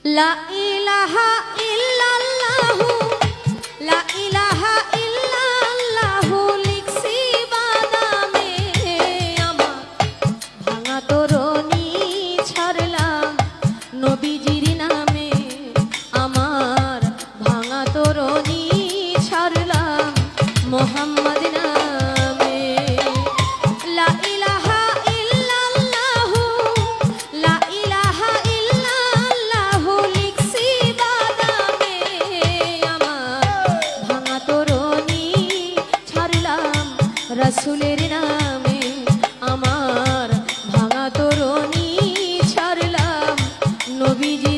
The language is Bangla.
লা ইলাহা ইল্লাল্লাহু লা ইলাহা ইল্লাল্লাহু লিখছি বাদামে আমার ভাঙা তরণী ছাড়লাম নবীজির নামে আমার ভাঙা তরণী ছাড়লাম মোহাম্মদ নামে লা ইলাহা ইল্লাল্লাহু লা ইলাহা ইল্লাল্লাহু লিখছি বাদামে আমার ভাঙা তরণী ছাড়লাম রাসূলের নামে আমার ভাঙা তরণী ছাড়লাম নবীজি